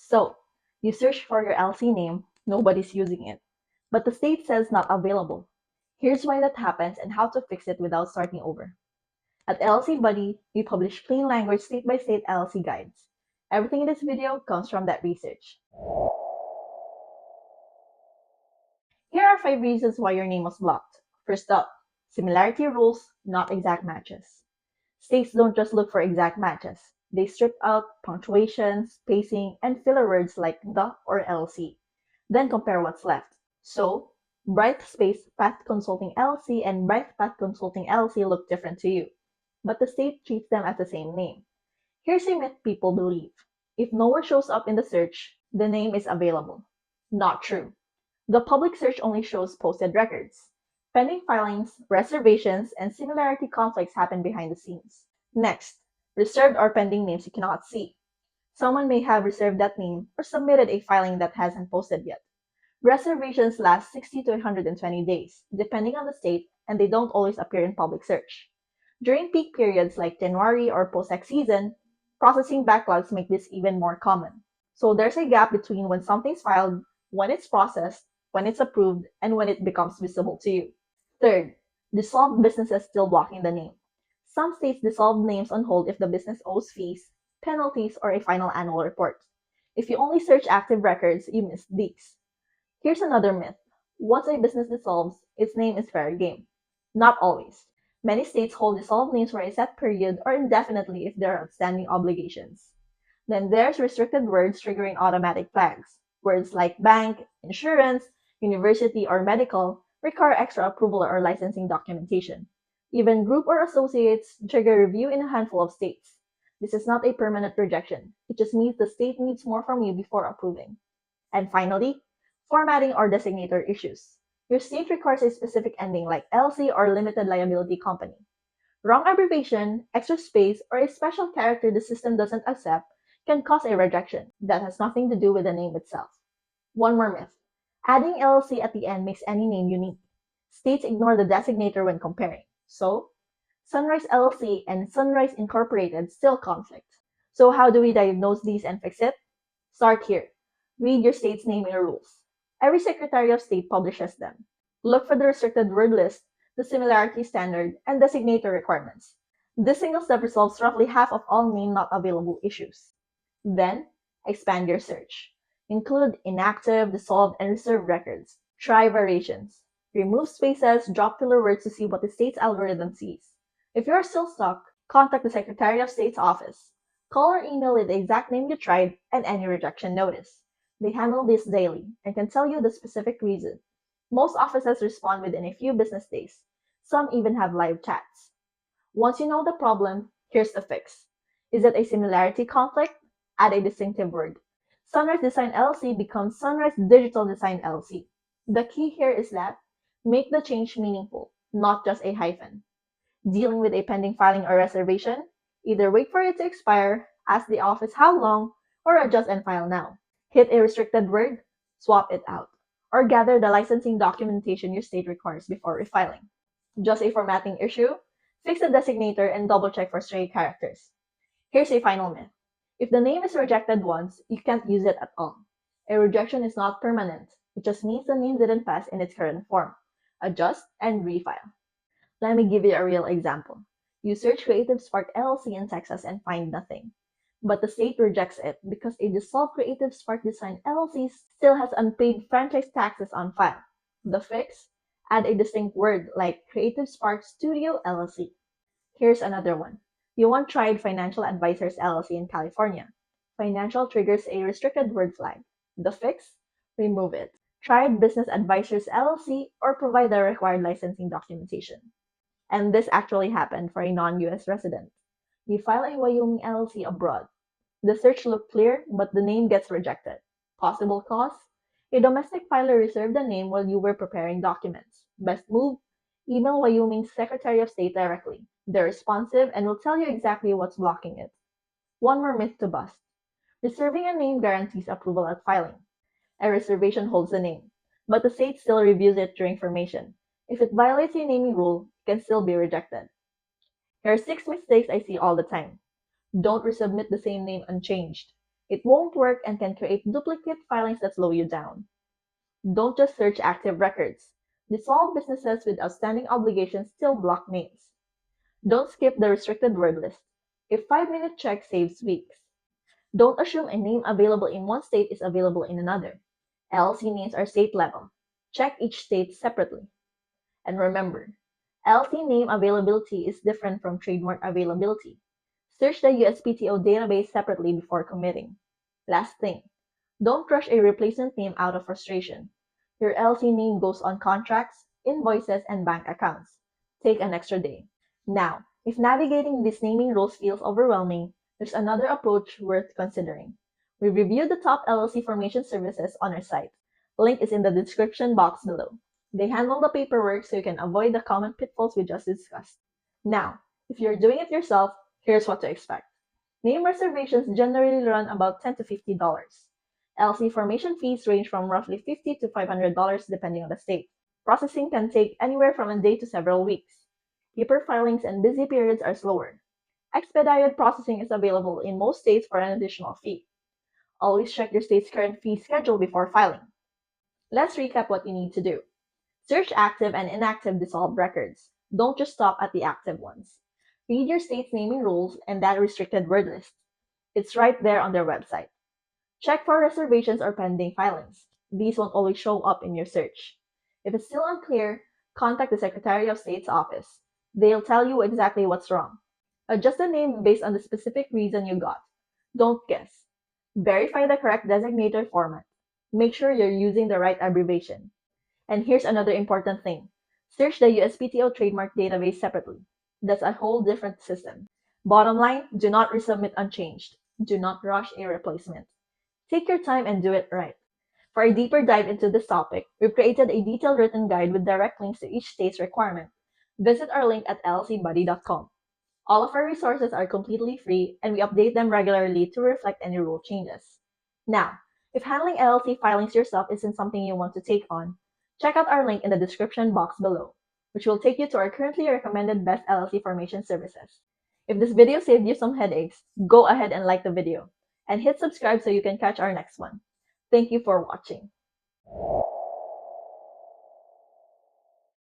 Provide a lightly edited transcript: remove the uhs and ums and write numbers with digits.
So, you search for your LC name, nobody's using it, but the state says not available. Here's why that happens and how to fix it without starting over. At LLC Buddy, we publish plain language state-by-state LLC guides. Everything in this video comes from that research. Here are 5 reasons why your name was blocked. First up, similarity rules, not exact matches. States don't just look for exact matches. They strip out punctuation, spacing, and filler words like the or LC. Then compare what's left. So, Bright Space Path Consulting LLC and Bright Path Consulting LLC look different to you, but the state treats them as the same name. Here's a myth people believe. If nowhere shows up in the search, the name is available. Not true. The public search only shows posted records. Pending filings, reservations, and similarity conflicts happen behind the scenes. Next, reserved or pending names you cannot see. Someone may have reserved that name or submitted a filing that hasn't posted yet. Reservations last 60 to 120 days, depending on the state, and they don't always appear in public search. During peak periods like January or post-tax season, processing backlogs make this even more common. So there's a gap between when something's filed, when it's processed, when it's approved, and when it becomes visible to you. Third, dissolved businesses still blocking the name. Some states dissolve names on hold if the business owes fees, penalties, or a final annual report. If you only search active records, you miss these. Here's another myth. Once a business dissolves, its name is fair game. Not always. Many states hold dissolved names for a set period or indefinitely if there are outstanding obligations. Then there's restricted words triggering automatic flags. Words like bank, insurance, university, or medical require extra approval or licensing documentation. Even group or associates trigger review in a handful of states. This is not a permanent rejection. It just means the state needs more from you before approving. And finally, formatting or designator issues. Your state requires a specific ending like LC or limited liability company. Wrong abbreviation, extra space, or a special character the system doesn't accept can cause a rejection that has nothing to do with the name itself. One more myth. Adding LLC at the end makes any name unique. States ignore the designator when comparing. So, Sunrise LLC and Sunrise Incorporated still conflict. So how do we diagnose these and fix it? Start here. Read your state's naming rules. Every Secretary of State publishes them. Look for the restricted word list, the similarity standard, and designator requirements. This single step resolves roughly half of all name not available issues. Then, expand your search. Include inactive, dissolved, and reserved records. Try variations. Remove spaces, drop filler words to see what the state's algorithm sees. If you are still stuck, contact the Secretary of State's office. Call or email with the exact name you tried and any rejection notice. They handle this daily and can tell you the specific reason. Most offices respond within a few business days. Some even have live chats. Once you know the problem, here's the fix. Is it a similarity conflict? Add a distinctive word. Sunrise Design LLC becomes Sunrise Digital Design LLC. The key here is that make the change meaningful, not just a hyphen. Dealing with a pending filing or reservation? Either wait for it to expire, ask the office how long, or adjust and file now. Hit a restricted word? Swap it out. Or gather the licensing documentation your state requires before refiling. Just a formatting issue? Fix the designator and double check for stray characters. Here's a final myth. If the name is rejected once, you can't use it at all. A rejection is not permanent. It just means the name didn't pass in its current form. Adjust and refile. Let me give you a real example. You search Creative Spark LLC in Texas and find nothing. But the state rejects it because a dissolved Creative Spark Design LLC still has unpaid franchise taxes on file. The fix? Add a distinct word like Creative Spark Studio LLC. Here's another one. You want Tried Financial Advisors LLC in California. Financial triggers a restricted word flag. The fix? Remove it. Tried Business Advisors LLC or provide the required licensing documentation. And this actually happened for a non-US resident. You file a Wyoming LLC abroad. The search looked clear, but the name gets rejected. Possible cause? A domestic filer reserved the name while you were preparing documents. Best move? Email Wyoming's Secretary of State directly. They're responsive and will tell you exactly what's blocking it. One more myth to bust. Reserving a name guarantees approval at filing. A reservation holds the name, but the state still reviews it during formation. If it violates a naming rule, it can still be rejected. Here are 6 mistakes I see all the time. Don't resubmit the same name unchanged. It won't work and can create duplicate filings that slow you down. Don't just search active records. Dissolved businesses with outstanding obligations still block names. Don't skip the restricted word list. A 5-minute check saves weeks. Don't assume a name available in one state is available in another. LLC names are state level. Check each state separately. And remember, LLC name availability is different from trademark availability. Search the USPTO database separately before committing. Last thing, don't rush a replacement name out of frustration. Your LLC name goes on contracts, invoices, and bank accounts. Take an extra day. Now, if navigating these naming rules feels overwhelming, there's another approach worth considering. We reviewed the top LLC formation services on our site. Link is in the description box below. They handle the paperwork so you can avoid the common pitfalls we just discussed. Now, if you're doing it yourself, here's what to expect. Name reservations generally run about $10 to $50. LLC formation fees range from roughly $50 to $500 depending on the state. Processing can take anywhere from a day to several weeks. Paper filings and busy periods are slower. Expedited processing is available in most states for an additional fee. Always check your state's current fee schedule before filing. Let's recap what you need to do. Search active and inactive dissolved records. Don't just stop at the active ones. Read your state's naming rules and that restricted word list. It's right there on their website. Check for reservations or pending filings. These won't always show up in your search. If it's still unclear, contact the Secretary of State's office. They'll tell you exactly what's wrong. Adjust the name based on the specific reason you got. Don't guess. Verify the correct designator format. Make sure you're using the right abbreviation. And here's another important thing. Search the USPTO trademark database separately. That's a whole different system. Bottom line, do not resubmit unchanged. Do not rush a replacement. Take your time and do it right. For a deeper dive into this topic, we've created a detailed written guide with direct links to each state's requirement. Visit our link at llcbuddy.com. All of our resources are completely free, and we update them regularly to reflect any rule changes. Now, if handling LLC filings yourself isn't something you want to take on, check out our link in the description box below, which will take you to our currently recommended best LLC formation services. If this video saved you some headaches, go ahead and like the video, and hit subscribe so you can catch our next one. Thank you for watching.